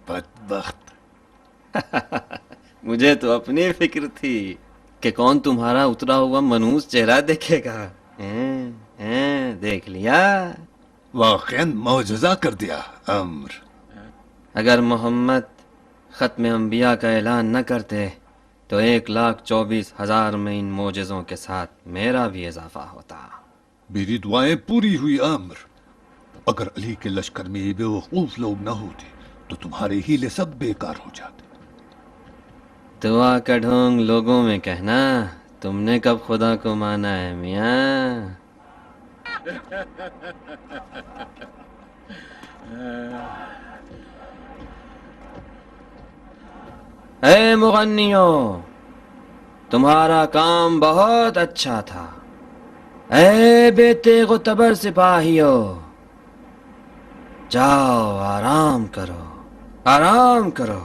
بدبخت. مجھے تو اپنی فکر تھی کہ کون تمہارا اترا ہوا منحوس چہرہ دیکھے گا. دیکھ لیا. واقعا معجزہ کر دیا امر. اگر محمد ختم انبیاء کا اعلان نہ کرتے تو 1,24,000 میں ان معجزوں کے ساتھ میرا بھی اضافہ ہوتا. میری دعائیں پوری ہوئی امر. اگر علی کے لشکر میں یہ بے وقوف لوگ نہ ہوتے تو تمہارے ہیلے سب بیکار ہو جاتے. دعا کا ڈھونگ لوگوں میں کہنا. تم نے کب خدا کو مانا ہے میاں؟ اے مغنیوں، تمہارا کام بہت اچھا تھا. اے بے تیغ و تبر سپاہیوں، جاؤ آرام کرو، آرام کرو.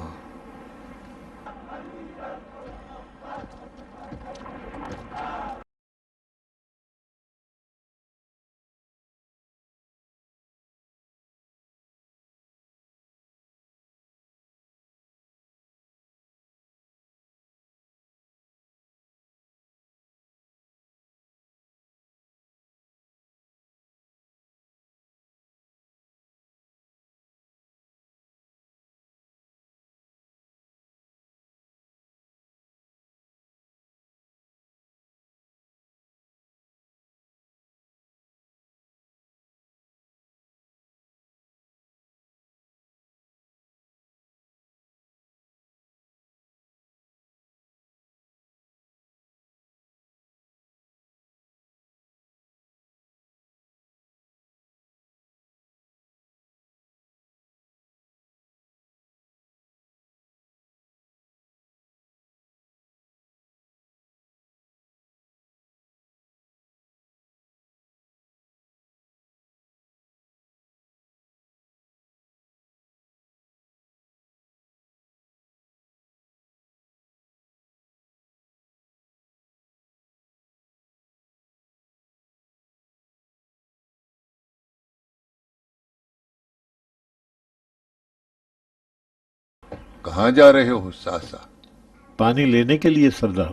کہاں جا رہے ہو ساسا؟ پانی لینے کے لیے سردار.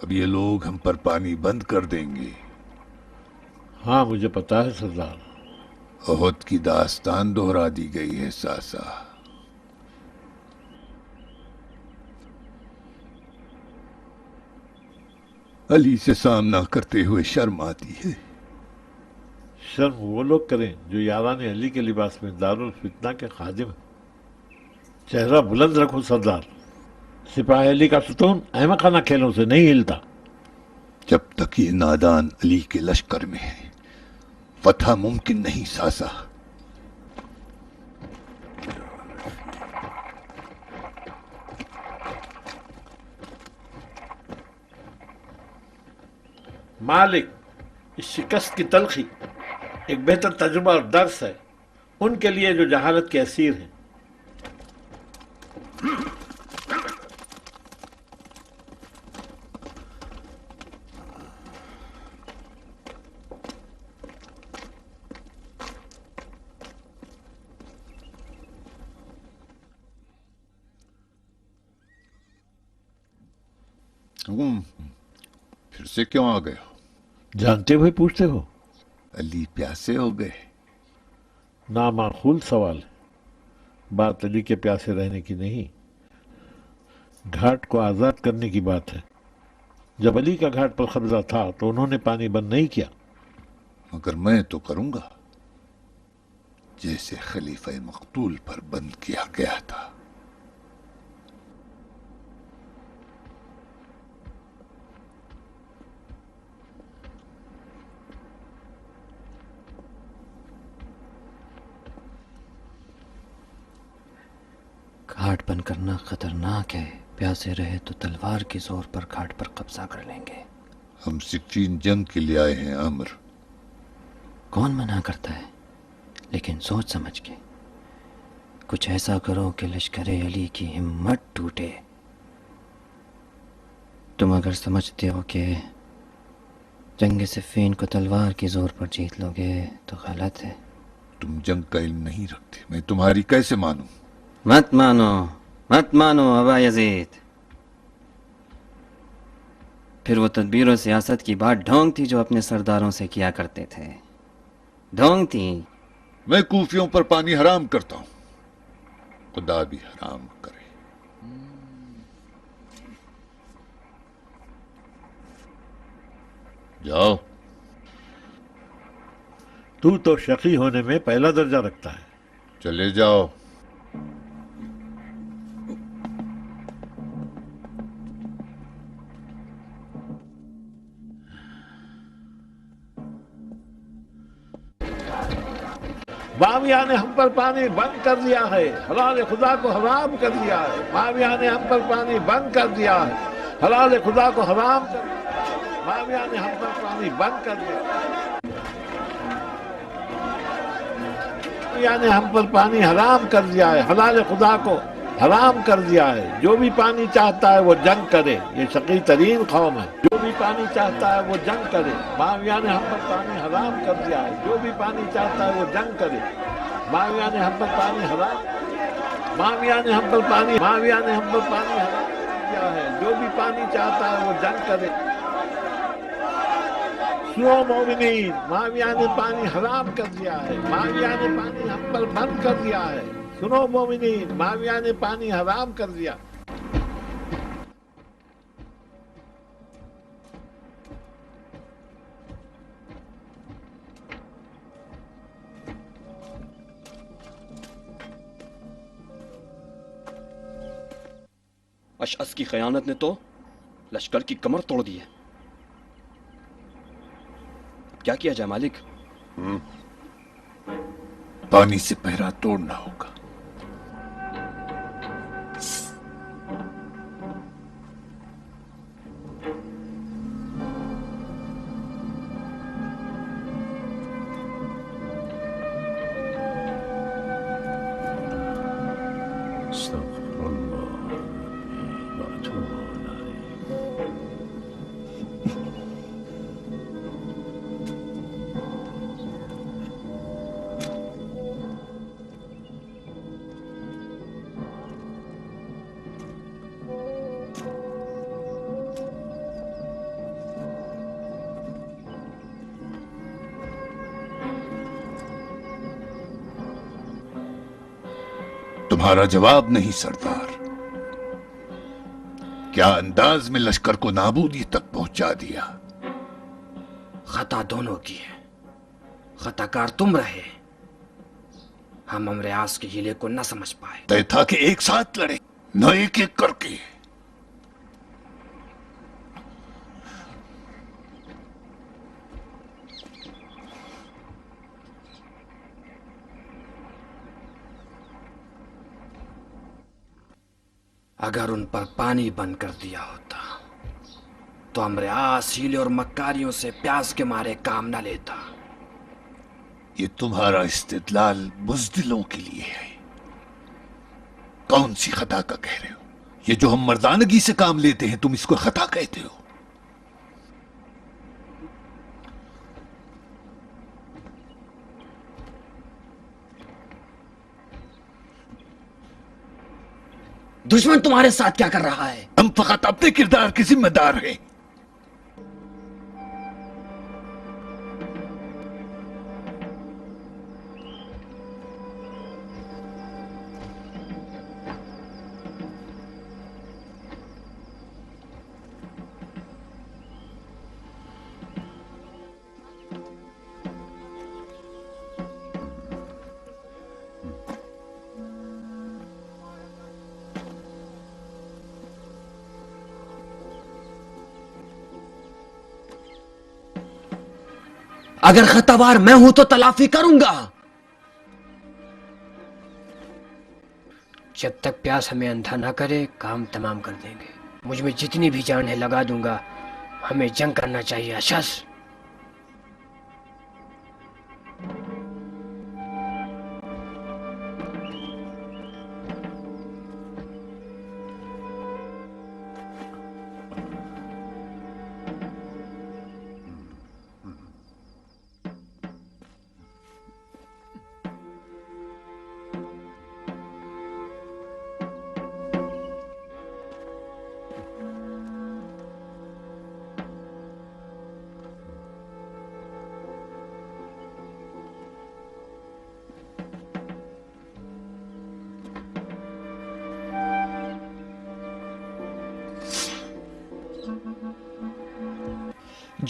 اب یہ لوگ ہم پر پانی بند کر دیں گے. ہاں مجھے پتا ہے سردار. احد کی داستان دہرا دی گئی ہے ساسا. علی سے سامنا کرتے ہوئے شرم آتی ہے. شرم وہ لوگ کریں جو یاران علی کے لباس میں دارالفتنہ کے خادم ہیں. چہرہ بلند رکھو سردار. سپاہ علی کا ستون احمقانہ کھیلوں سے نہیں ہلتا. جب تک یہ نادان علی کے لشکر میں ہے فتح ممکن نہیں ساسا. مالک، اس شکست کی تلخی ایک بہتر تجربہ اور درس ہے ان کے لیے جو جہالت کے اسیر ہیں. پھر سے کیوں آ گئے ہو؟ جانتے ہوئے پوچھتے ہو؟ علی پیاسے ہو گئے. نامعقول سوال ہے. بات علی کے پیاسے رہنے کی نہیں، گھاٹ کو آزاد کرنے کی بات ہے. جب علی کا گھاٹ پر قبضہ تھا تو انہوں نے پانی بند نہیں کیا. مگر میں تو کروں گا جیسے خلیفہ مقتول پر بند کیا گیا تھا. گھاٹ بند کرنا خطرناک ہے. پیاسے رہے تو تلوار کے زور پر گھاٹ پر قبضہ کر لیں گے. ہم سکین جنگ کے لیے آئے ہیں امر. کون منع کرتا ہے؟ لیکن سوچ سمجھ کے کچھ ایسا کرو کہ لشکر علی کی ہمت ٹوٹے. تم اگر سمجھتے ہو کہ جنگ صفین کو تلوار کی زور پر جیت لو گے تو غلط ہے. تم جنگ کا علم نہیں رکھتے، میں تمہاری کیسے مانوں؟ مت مانو ابا یزید. پھر وہ تدبیر و سیاست کی بات ڈھونگ تھی جو اپنے سرداروں سے کیا کرتے تھے. ڈھونگ تھی. میں کوفیوں پر پانی حرام کرتا ہوں، خدا بھی حرام کرے. جاؤ. تو شقی ہونے میں پہلا درجہ رکھتا ہے. چلے جاؤ. معاویہ نے ہم پر پانی بند کر دیا ہے، حلال خدا کو حرام کر دیا ہے. معاویہ نے ہم پر پانی بند کر دیا ہے، حلال خدا کو حرام کر دیا ہے. معاویہ نے ہم پر پانی بند کر دیا ہے. معاویہ نے ہم پر پانی حرام کر دیا ہے، حلال خدا کو حرام کر دیا ہے. جو بھی پانی چاہتا ہے وہ جنگ کرے. یہ شقی ترین قوم ہے. جو بھی پانی چاہتا ہے وہ جنگ کرے. معاویہ نے ہم پر پانی حرام کر دیا ہے. جو بھی پانی چاہتا ہے وہ جنگ کرے. معاویہ نے ہم پر پانی حرام معاویہ نے ہم پر پانی حرام کر دیا ہے. جو بھی پانی چاہتا ہے وہ جنگ کرے. سنو مومنین، معاویہ نے پانی حرام کر دیا ہے. معاویہ نے پانی ہم پر بند کر دیا ہے. سنو مومنین، معاویہ نے پانی حرام کر دیا. اشعث کی خیانت نے تو لشکر کی کمر توڑ دی ہے. اب کیا کیا جائے مالک؟ پانی سے پہرا توڑنا ہوگا. تمہارا جواب نہیں سردار. کیا انداز میں لشکر کو نابودی تک پہنچا دیا. خطا دونوں کی ہے. خطا کار تم رہے. ہم امر عاص کے ہیلے کو نہ سمجھ پائے. طے تھا کہ ایک ساتھ لڑے، نہ ایک ایک کر کے. اگر ان پر پانی بند کر دیا ہوتا تو امر عاص ہیلے اور مکاریوں سے پیاس کے مارے کام نہ لیتا. یہ تمہارا استدلال بزدلوں کے لیے ہے. کون سی خطا کا کہہ رہے ہو؟ یہ جو ہم مردانگی سے کام لیتے ہیں تم اس کو خطا کہتے ہو؟ دشمن تمہارے ساتھ کیا کر رہا ہے؟ ہم فقط اپنے کردار کے ذمہ دار ہیں. اگر خطاوار میں ہوں تو تلافی کروں گا. جب تک پیاس ہمیں اندھا نہ کرے کام تمام کر دیں گے. مجھ میں جتنی بھی جان ہے لگا دوں گا. ہمیں جنگ کرنا چاہیے اشعث.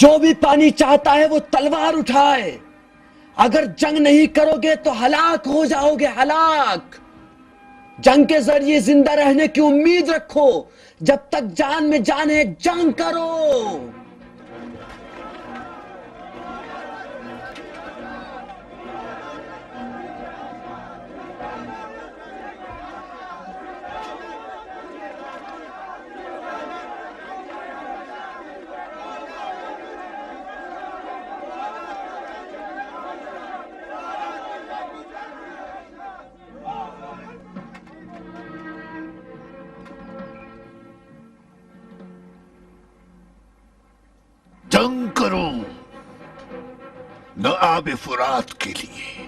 جو بھی پانی چاہتا ہے وہ تلوار اٹھائے. اگر جنگ نہیں کرو گے تو ہلاک ہو جاؤ گے, ہلاک. جنگ کے ذریعے زندہ رہنے کی امید رکھو. جب تک جان میں جان ہے جنگ کرو. جنگ کرو نہ آب فرات کے لیے,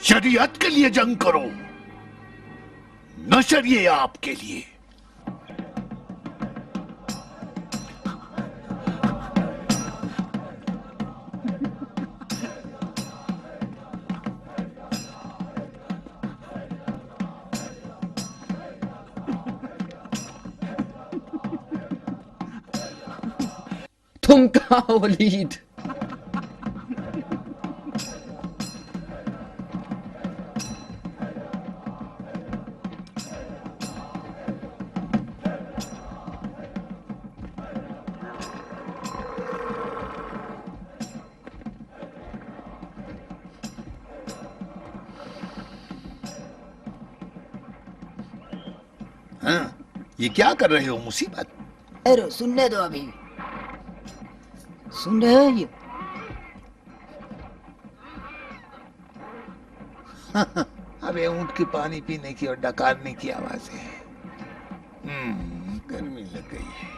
شریعت کے لیے جنگ کرو نہ شریع آپ کے لیے. تم کہاں ہو ولید؟ ہاں یہ کیا کر رہے ہو مصیبت؟ ارے سننے دو, ابھی سن رہے ہو یہ؟ ابے اونٹ کی پانی پینے کی اور ڈکارنے کی آوازیں ہیں. گرمی لگ گئی ہے.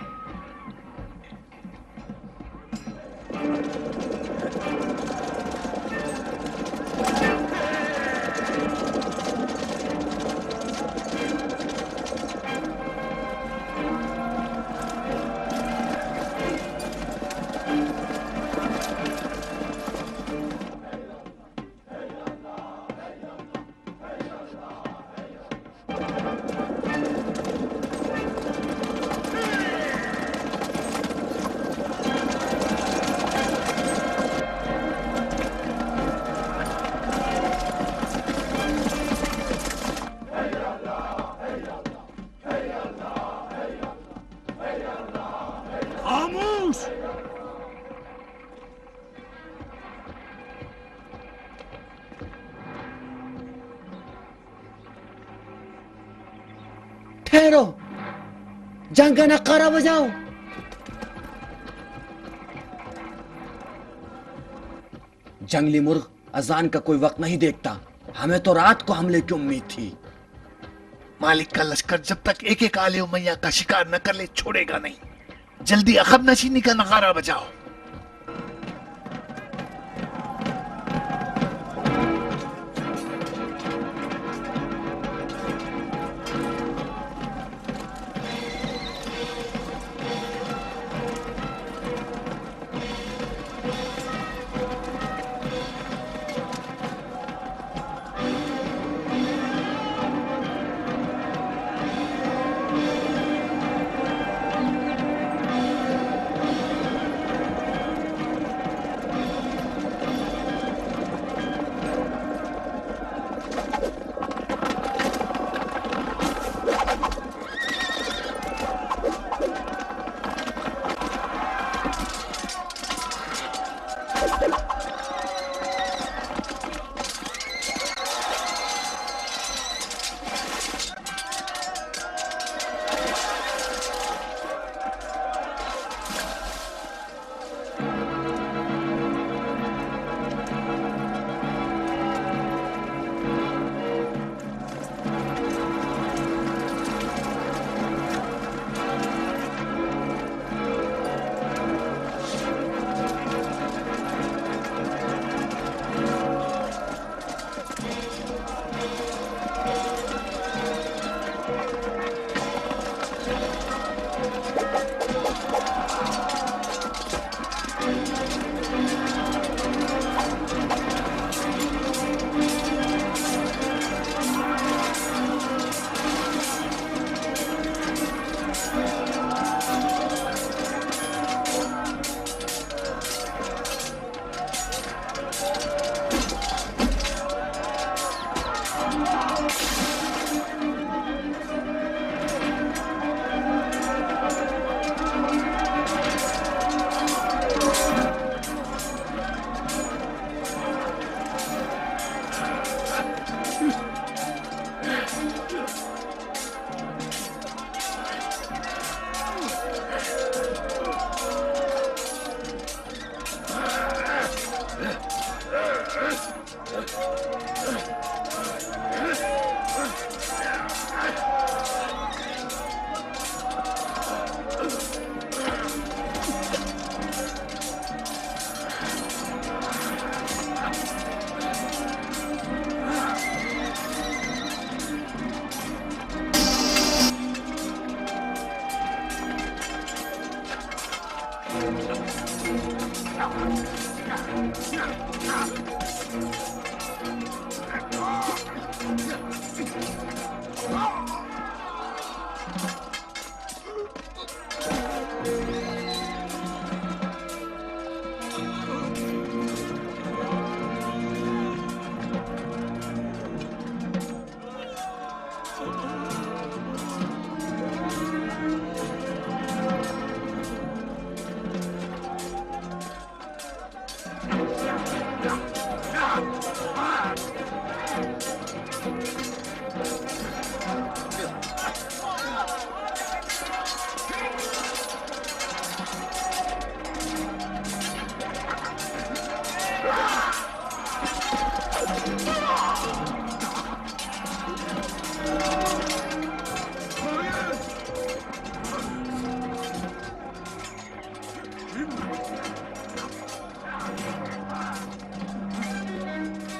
ٹھہرو, جنگ کا نعرہ بجاؤ. جنگلی مرغ اذان کا کوئی وقت نہیں دیکھتا. ہمیں تو رات کو حملے کی امید تھی. مالک کا لشکر جب تک ایک ایک آل امیہ کا شکار نہ کر لے چھوڑے گا نہیں. جلدی عقب نشینی کا نغارہ بجاؤ.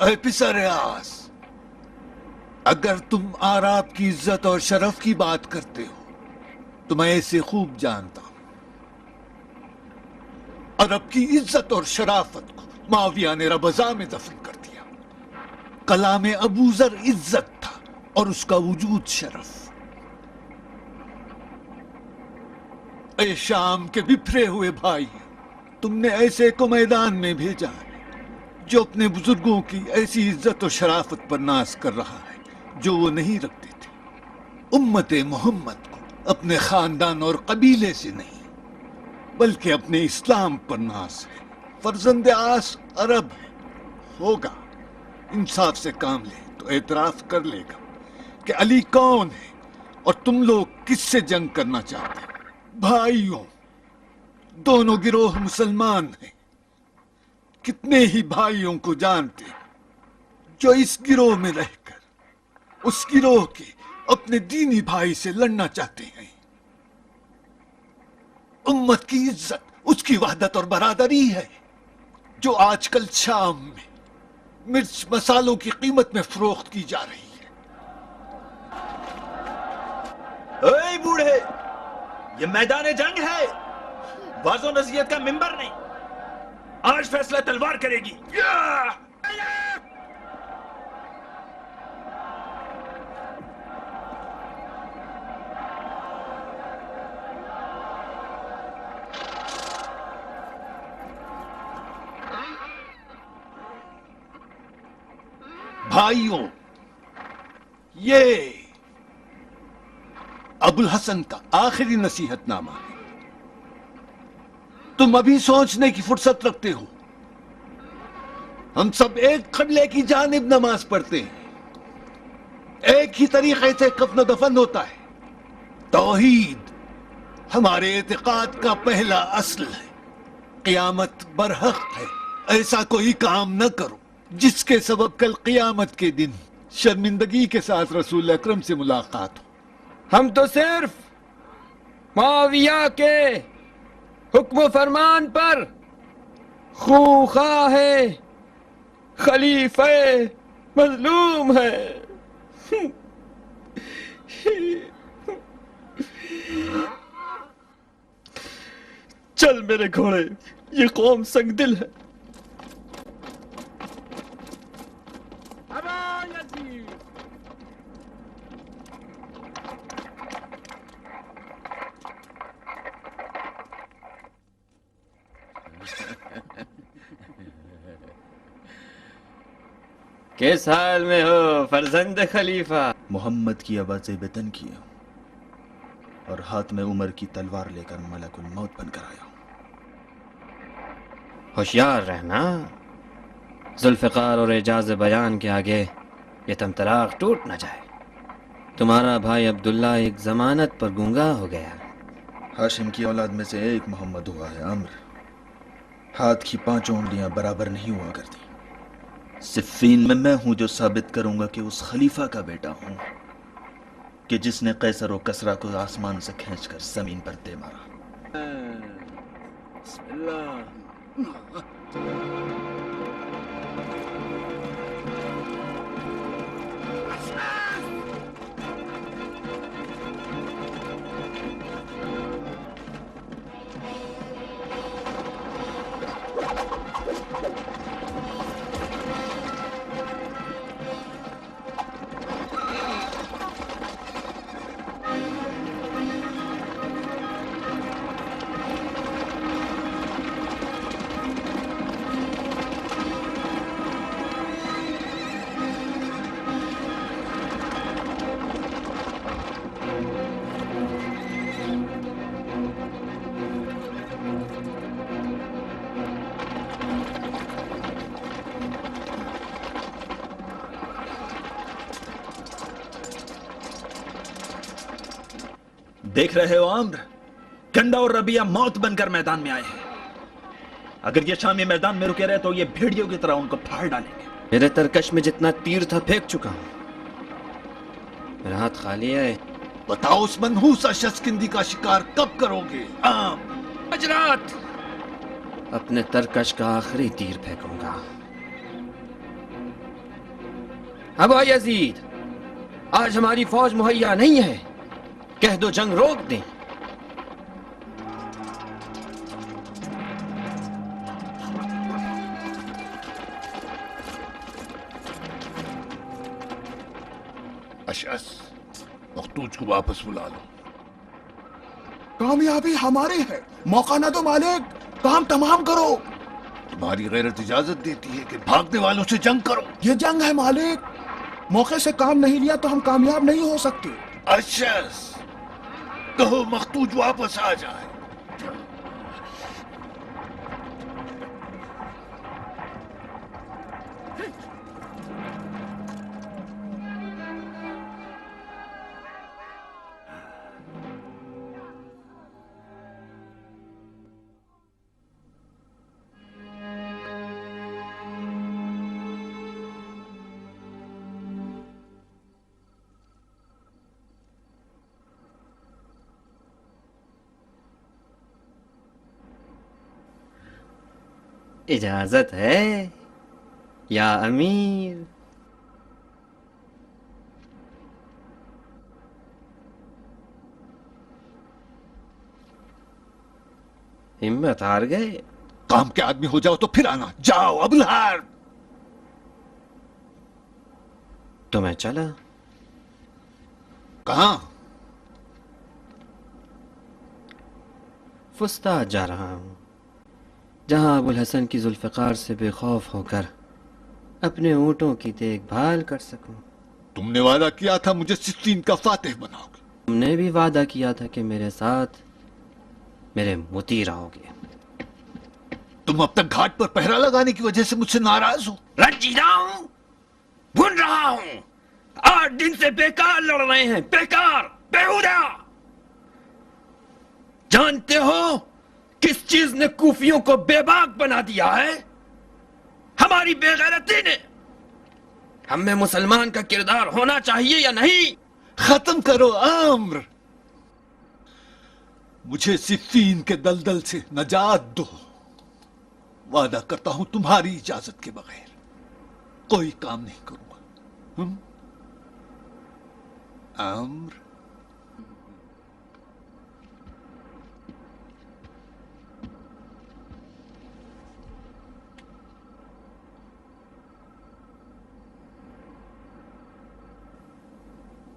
اے پسر آس، اگر تم آراب کی عزت اور شرف کی بات کرتے ہو تو میں اسے خوب جانتا ہوں۔ عرب کی عزت اور شرافت کو معاویہ نے ربضا میں دفن کر دیا۔ کلام ابو ذر عزت تھا اور اس کا وجود شرف۔ اے شام کے بپھرے ہوئے بھائی، تم نے ایسے کو میدان میں بھیجا ہے جو اپنے بزرگوں کی ایسی عزت و شرافت پر ناز کر رہا ہے جو وہ نہیں رکھتے تھے۔ امت محمد کو اپنے خاندان اور قبیلے سے نہیں بلکہ اپنے اسلام پر ناز ہے۔ فرزند آس عرب ہے، ہوگا انصاف سے کام لے تو اعتراف کر لے گا کہ علی کون ہے اور تم لوگ کس سے جنگ کرنا چاہتے ہیں۔ بھائیوں، دونوں گروہ مسلمان ہیں۔ کتنے ہی بھائیوں کو جانتے جو اس گروہ میں رہ کر اس گروہ کے اپنے دینی بھائی سے لڑنا چاہتے ہیں۔ امت کی عزت اس کی وحدت اور برادری ہے جو آج کل شام میں مرچ مسالوں کی قیمت میں فروخت کی جا رہی ہے۔ اے بوڑھے، یہ میدان جنگ ہے، واضح و نصیحت کا منبر نہیں۔ آج فیصلہ تلوار کرے گی۔ بھائیوں، یہ ابو الحسن کا آخری نصیحت نامہ ہے۔ تم ابھی سوچنے کی فرصت رکھتے ہو۔ ہم سب ایک قبلے کی جانب نماز پڑھتے ہیں، ایک ہی طریقے سے کفن و دفن ہوتا ہے۔ توحید ہمارے اعتقاد کا پہلا اصل ہے۔ قیامت برحق ہے۔ ایسا کوئی کام نہ کرو جس کے سبب کل قیامت کے دن شرمندگی کے ساتھ رسول اکرم سے ملاقات ہو۔ ہم تو صرف معاویہ کے حکم و فرمان پر خوخواہ ہے، خلیفہ مظلوم ہے۔ چل میرے گھوڑے، یہ قوم سنگ دل ہے۔ کس حال میں ہو فرزند خلیفہ؟ محمد کی آواز وطن کی ہے اور ہاتھ میں عمر کی تلوار لے کر ملک الموت بن کر آیا ہوں۔ ہوشیار رہنا، ذوالفقار اور اعجاز بیان کے آگے یہ تمطراق ٹوٹ نہ جائے۔ تمہارا بھائی عبداللہ ایک ضمانت پر گونگا ہو گیا۔ ہاشم کی اولاد میں سے ایک محمد ہوا ہے عمر۔ ہاتھ کی 5 انگلیاں برابر نہیں ہوا کرتی۔ صفین میں ہوں جو ثابت کروں گا کہ اس خلیفہ کا بیٹا ہوں کہ جس نے قیصر و کسریٰ کو آسمان سے کھینچ کر زمین پر دے مارا۔ بسم اللہ۔ دیکھ رہے ہو عمر، کنڈا اور ربیہ موت بن کر میدان میں آئے ہیں۔ اگر یہ شامی میدان میں رکے رہے تو یہ بھیڑیوں کی طرح ان کو پھاڑ ڈالیں گے۔ میرے ترکش میں جتنا تیر تھا پھینک چکا ہوں، میرا ہاتھ خالی ہے۔ بتاؤ اس منحوسہ شسکندی کا شکار کب کرو گے؟ آج رات اپنے ترکش کا آخری تیر پھینکوں گا۔ ابا یزید، آج ہماری فوج مہیا نہیں ہے، کہہ دو جنگ روک دیں۔ اشعث، مختوج کو واپس بلا لو۔ کامیابی ہماری ہے، موقع نہ دو مالک، کام تمام کرو۔ تمہاری غیرت اجازت دیتی ہے کہ بھاگنے والوں سے جنگ کرو؟ یہ جنگ ہے مالک، موقع سے کام نہیں لیا تو ہم کامیاب نہیں ہو سکتے۔ اشعث، کہو مختوج واپس آ جائے۔ اجازت ہے یا امیر؟ ہمت ہار گئے؟ کام کے آدمی ہو جاؤ تو پھر آنا۔ جاؤ ابوالحرب۔ تو میں چلا۔ کہاں؟ فسطاط جا رہا ہوں، جہاں ابوالحسن کی ذوالفقار سے بے خوف ہو کر اپنے اونٹوں کی دیکھ بھال کر سکوں۔ تم نے وعدہ کیا تھا مجھے صفین کا فاتح بناؤ گے۔ تم نے بھی وعدہ کیا تھا کہ میرے ساتھ میرے مطیع رہو گے۔ تم اب تک گھاٹ پر پہرا لگانے کی وجہ سے مجھ سے ناراض ہو؟ رنجیدہ ہوں، بھن رہا ہوں، 8 دن سے بیکار لڑ رہے ہیں، بیکار، بیہودہ۔ جانتے ہو کس چیز نے کوفیوں کو بے باک بنا دیا ہے؟ ہماری بے غیرتی نے۔ ہم میں مسلمان کا کردار ہونا چاہیے یا نہیں؟ ختم کرو عمر، مجھے صفین کے دلدل سے نجات دو۔ وعدہ کرتا ہوں تمہاری اجازت کے بغیر کوئی کام نہیں کروں گا۔ عمر،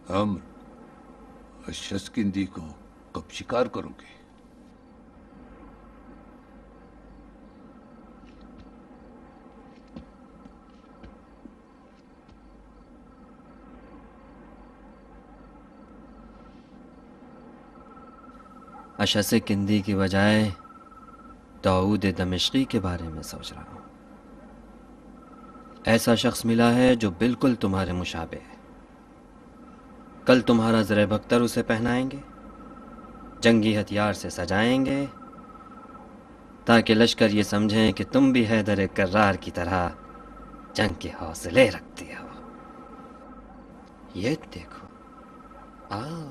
عمر، اشسکندی کو کب شکار کرو گے؟ اشس کندی کی بجائے داؤد دمشقی کے بارے میں سوچ رہا ہوں۔ ایسا شخص ملا ہے جو بالکل تمہارے مشابہ ہے۔ کل تمہارا زر بختر اسے پہنائیں گے، جنگی ہتھیار سے سجائیں گے، تاکہ لشکر یہ سمجھیں کہ تم بھی حیدر کرار کی طرح جنگ کے حوصلے رکھتے ہو۔ یہ دیکھو، آؤ۔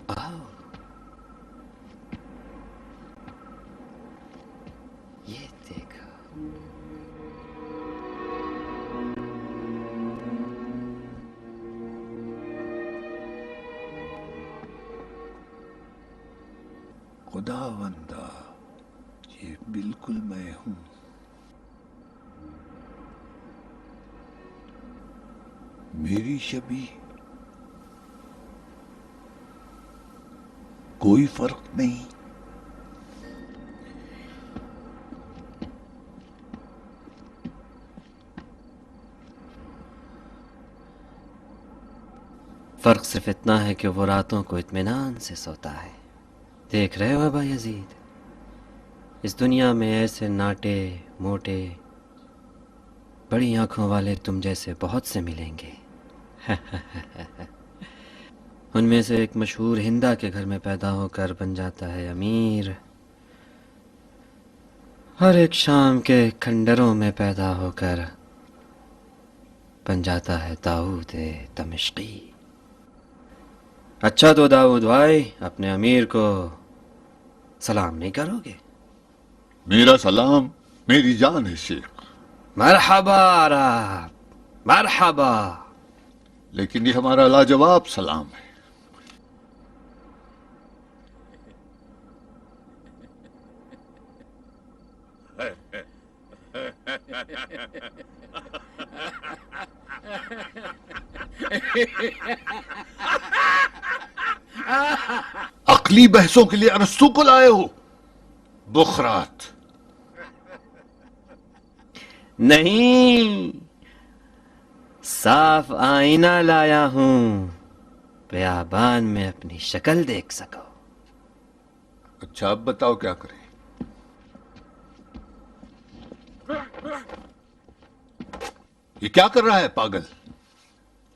آؤ، یہ دیکھو۔ خداوندا، یہ بالکل میں ہوں۔ میری شبیہ کوئی فرق نہیں۔ فرق صرف اتنا ہے کہ وہ راتوں کو اطمینان سے سوتا ہے۔ دیکھ رہے ہو ابا یزید، اس دنیا میں ایسے ناٹے موٹے بڑی آنکھوں والے تم جیسے بہت سے ملیں گے۔ ان میں سے ایک مشہور ہندا کے گھر میں پیدا ہو کر بن جاتا ہے امیر، اور ایک شام کے کھنڈروں میں پیدا ہو کر بن جاتا ہے داؤد دمشقی۔ اچھا تو داؤد بھائی، اپنے امیر کو سلام نہیں کرو گے؟ میرا سلام میری جان ہے شیخ. مرحبا عرب مرحبا. لیکن یہ ہمارا لاجواب سلام ہے. عقلی بحثوں کے لیے ارسطو کو لائے ہو؟ بخرات. نہیں، صاف آئینہ لایا ہوں، بیابان میں اپنی شکل دیکھ سکو. اچھا اب بتاؤ کیا کریں؟ یہ کیا کر رہا ہے پاگل؟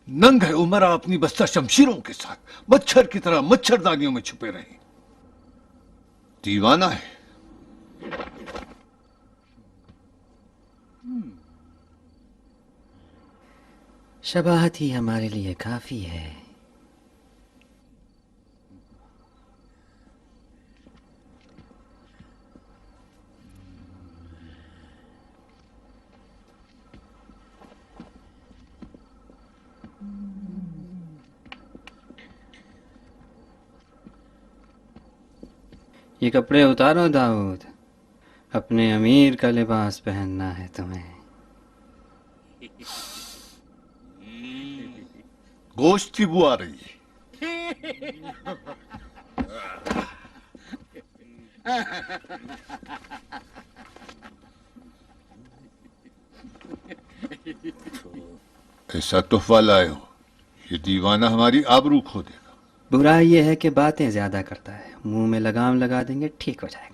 ننگ ہے عمرہ اپنی بستہ شمشیروں کے ساتھ، مچھر کی طرح مچھردانیوں میں چھپے رہے. دیوانہ ہے. شباہت ہی ہمارے لیے کافی ہے. یہ کپڑے اتارو داؤد، اپنے امیر کا لباس پہننا ہے تمہیں. گوشت کی بو آ رہی ہے. ایسا تحفہ لائے ہو، یہ دیوانہ ہماری آبرو کھو دے گا. برائی یہ ہے کہ باتیں زیادہ کرتا ہے، منہ میں لگام لگا دیں گے ٹھیک ہو جائے گا.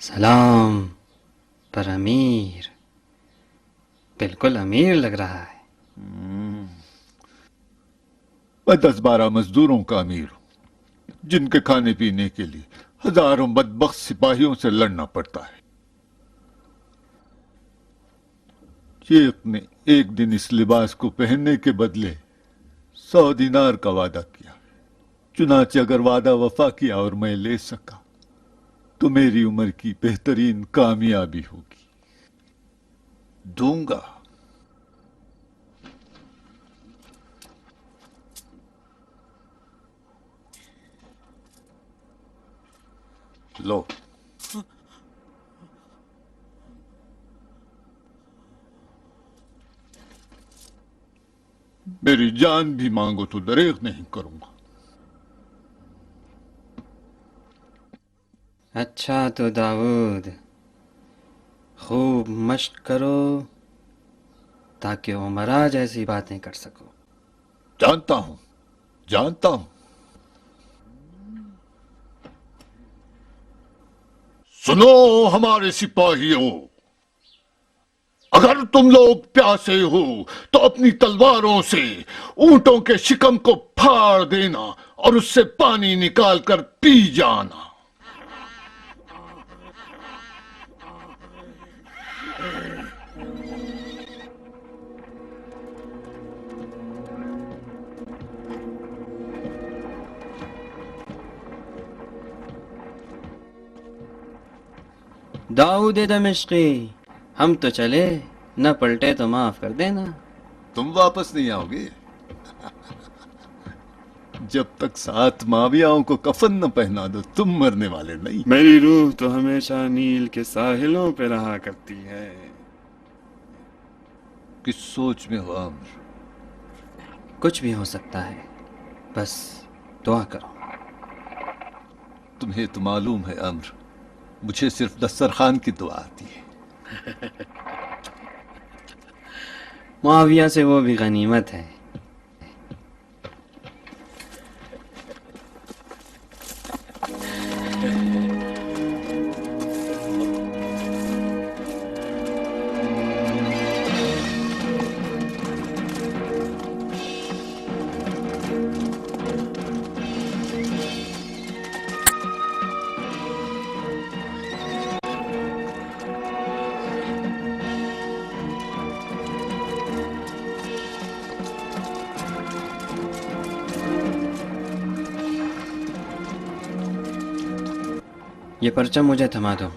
سلام پر امیر، بالکل امیر لگ رہا ہے. میں 10-12 مزدوروں کا امیر ہوں، جن کے کھانے پینے کے لیے ہزاروں بدبخت سپاہیوں سے لڑنا پڑتا ہے. شیخ نے ایک دن اس لباس کو پہننے کے بدلے 100 دینار کا وعدہ کیا. چنانچہ اگر وعدہ وفا کیا اور میں لے سکا تو میری عمر کی بہترین کامیابی ہوگی. دوں گا. لو. میری جان بھی مانگو تو دریغ نہیں کروں گا. اچھا تو داؤد، خوب مشق کرو تاکہ عمرہ جیسی باتیں کر سکو. جانتا ہوں جانتا ہوں. سنو ہمارے سپاہیوں، اگر تم لوگ پیاسے ہو تو اپنی تلواروں سے اونٹوں کے شکم کو پھاڑ دینا اور اس سے پانی نکال کر پی جانا. داؤد دمشقی، ہم تو چلے. نہ پلٹے تو معاف کر دینا. تم واپس نہیں آؤ گے جب تک 7 ماویاؤں کو کفن نہ پہنا دو. تم مرنے والے نہیں. میری روح تو ہمیشہ نیل کے ساحلوں پہ رہا کرتی ہے. کس سوچ میں ہو عامر؟ کچھ بھی ہو سکتا ہے، بس دعا کرو. تمہیں تو معلوم ہے عامر، مجھے صرف دسترخوان کی دعا آتی ہے. معاویہ سے وہ بھی غنیمت ہے. یہ پرچم مجھے تھما دو.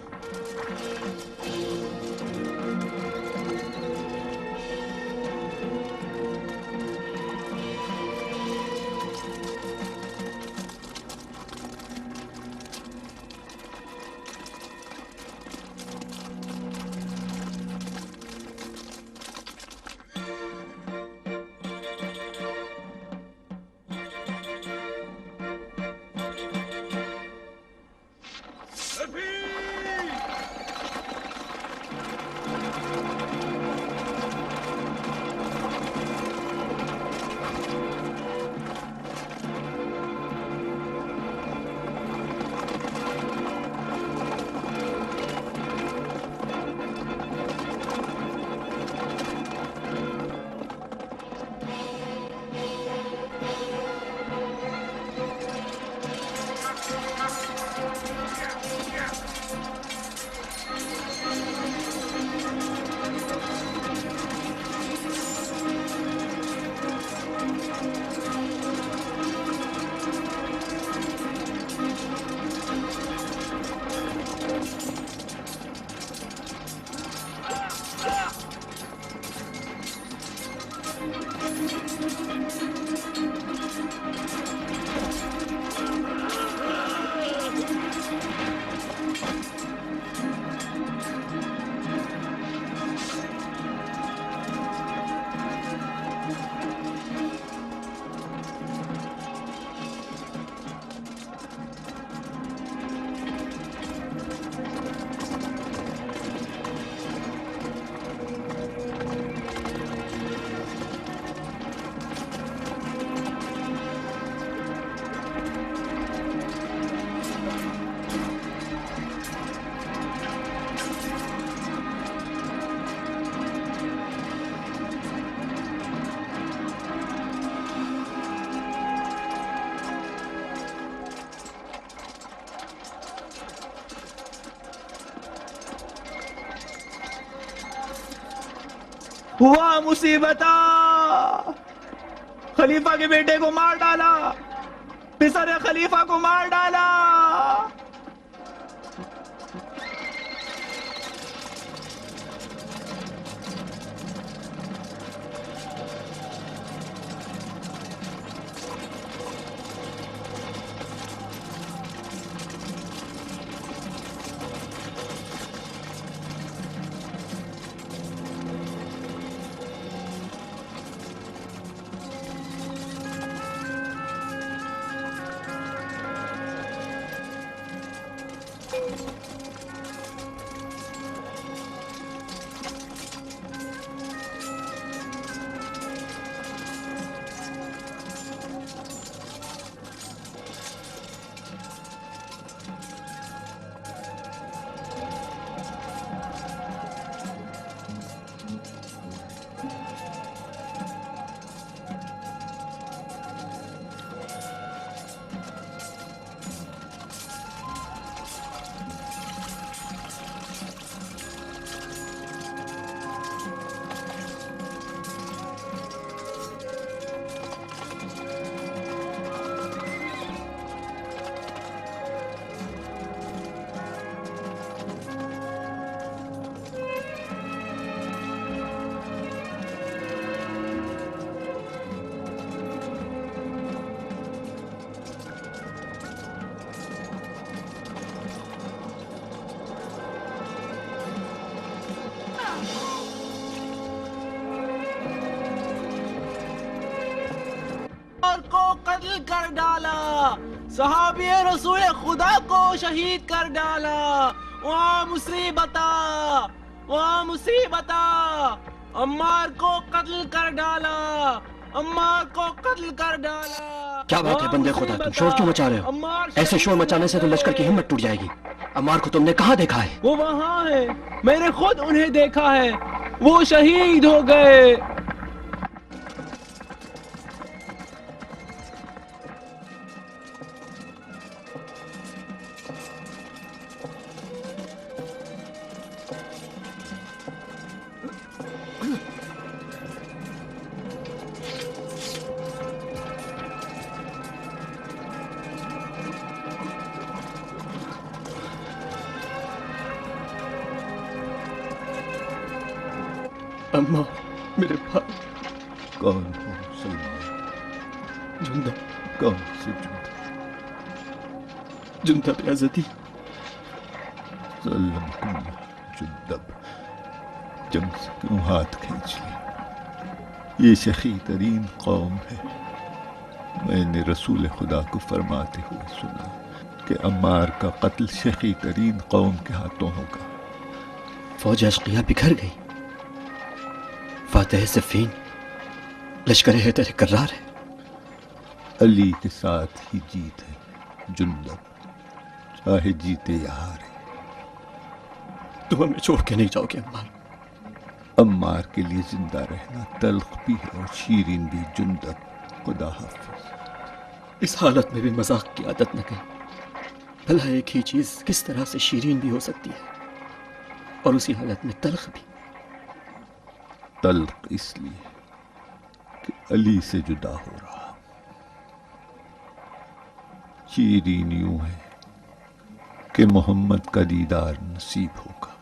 ہوا مصیبت، خلیفہ کے بیٹے کو مار ڈالا، پسر خلیفہ کو مار ڈالا. صحابی رسول خدا کو شہید کر ڈالا، وہاں مصیبتا، وہاں مصیبتا، عمار کو قتل کر ڈالا، عمار کو قتل کر ڈالا۔ کیا بات ہے بندے خدا، تم شور کیوں مچا رہے ہو؟ ایسے شور مچانے سے تو لشکر کی ہمت ٹوٹ جائے گی۔ عمار کو تم نے کہاں دیکھا ہے؟ وہ وہاں ہے، میں نے خود انہیں دیکھا ہے، وہ شہید ہو گئے۔ اماں میرے بھائی۔ کون ہو سلمان؟ جندب۔ کون سے جندب؟ جندب عزتی۔ سلمکم اللہ۔ جندب جنگ سے کیوں ہاتھ کھینچ لیا؟ یہ سخی ترین قوم ہے۔ میں نے رسول خدا کو فرماتے ہوئے سنا کہ عمار کا قتل سخی ترین قوم کے ہاتھوں ہوگا۔ فوج اشقیہ بکھر گئی، فاتح صفین لشکر حیدر کرار ہے۔ علی کے ساتھ ہی جیت ہے جندب، چاہے جیتے یا ہارے۔ تم ہمیں چھوڑ کے نہیں جاؤ گے عمار؟ عمار کے لیے زندہ رہنا تلخ بھی ہے اور شیرین بھی جندب۔ خدا حافظ۔ اس حالت میں بھی مذاق کی عادت نہ کریں، بھلا ایک ہی چیز کس طرح سے شیرین بھی ہو سکتی ہے اور اسی حالت میں تلخ بھی؟ تلخ اس لیے کہ علی سے جدا ہو رہا، شیرین یوں ہے کہ محمد کا دیدار نصیب ہوگا۔